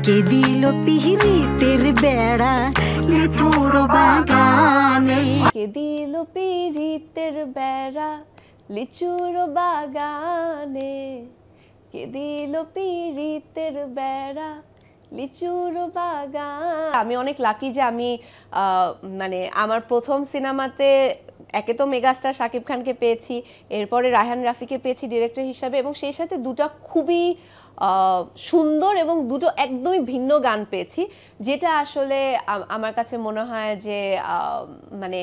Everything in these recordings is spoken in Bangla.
কে দিল পিহিরিতের বেড়া লিচুর বাগানে, কে দিল পিহিরিতের বেড়া লিচুর বাগানে, কে দিল পিহিরিতের বেড়া লিচুর বাগান। আমি অনেক লাকি যে আমি মানে আমার প্রথম সিনেমাতে একে তো মেগাস্টার শাকিব খানকে পেয়েছি, এরপরে রায়হান রাফিকে পেয়েছি ডিরেক্টর হিসাবে, এবং সেই সাথে দুটো খুবই সুন্দর এবং দুটো একদমই ভিন্ন গান পেয়েছি, যেটা আসলে আমার কাছে মনে হয় যে মানে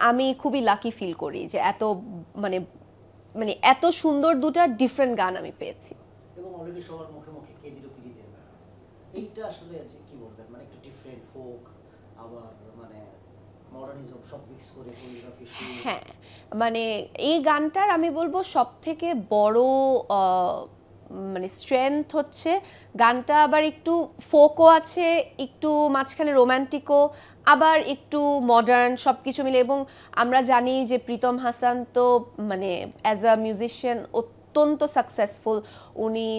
আমি খুবই লাকি ফিল করি যে এত মানে মানে এত সুন্দর দুটো ডিফারেন্ট গান আমি পেয়েছি। এবং অলরেডি সবার মুখে মুখে কে দিল পিরিতের বেড়া, এইটা আসলে কি বলবেন, মানে একটু ডিফারেন্ট ফোক আবার মানে মডার্নিজম সব মিক্স করে কোরিওগ্রাফি। হ্যাঁ, মানে এই গানটার আমি বলবো সবথেকে বড় মানে স্ট্রেংথ হচ্ছে গানটা আবার একটু ফোকও আছে, একটু মাঝখানে রোম্যান্টিকও, আবার একটু মডার্ন, সব কিছু মিলে। এবং আমরা জানি যে প্রীতম হাসান তো মানে অ্যাজ আ মিউজিশিয়ান অত্যন্ত সাকসেসফুল। উনি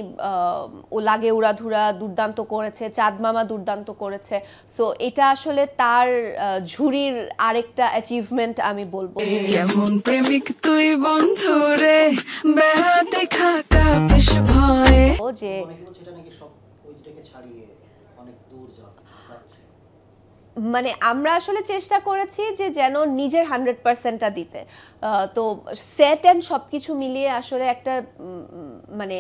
ও লাগে উড়াধুরা দুর্দান্ত করেছে, চাঁদ মামা দুর্দান্ত করেছে। সো এটা আসলে তার ঝুরির আরেকটা অ্যাচিভমেন্ট আমি বলবো। কেমন প্রেমিক তুই বন্ধু রে বেড়াতে খাকা বেশ ভয়ে, ও যে মানে আমরা আসলে চেষ্টা করেছি যে যেন নিজের 100%টা দিতে। তো সেট অ্যান্ড সব কিছু মিলিয়ে আসলে একটা মানে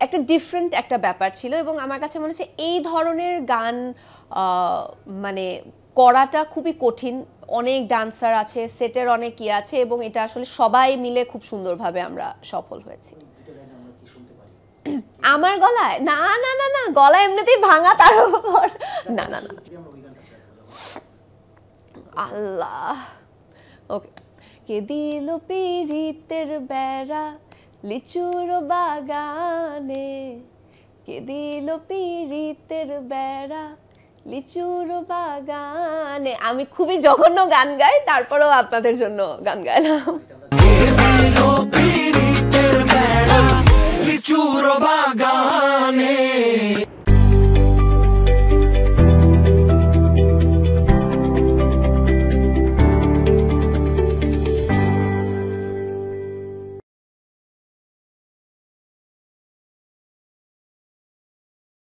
একটা ডিফারেন্ট একটা ব্যাপার ছিল, এবং আমার কাছে মনে হচ্ছে এই ধরনের গান মানে করাটা খুবই কঠিন। অনেক ডান্সার আছে, সেটের অনেক ইয়ে আছে, এবং এটা আসলে সবাই মিলে খুব সুন্দরভাবে আমরা সফল হয়েছি। আমার গলায় না না না না, গলা এমনিতেই ভাঙা, তার উপর না না না, আল্লাহ। ওকে। কে দিল পিরিতের বেড়া লিচুর বাগানে, কে দিল পিরিতের বেড়া লিচুর বাগানে। আমি খুবই জঘন্য গান গাই, তারপরেও আপনাদের জন্য গান গাইলাম। কে দিল পিরিতের বেড়া লিচুর বাগানে।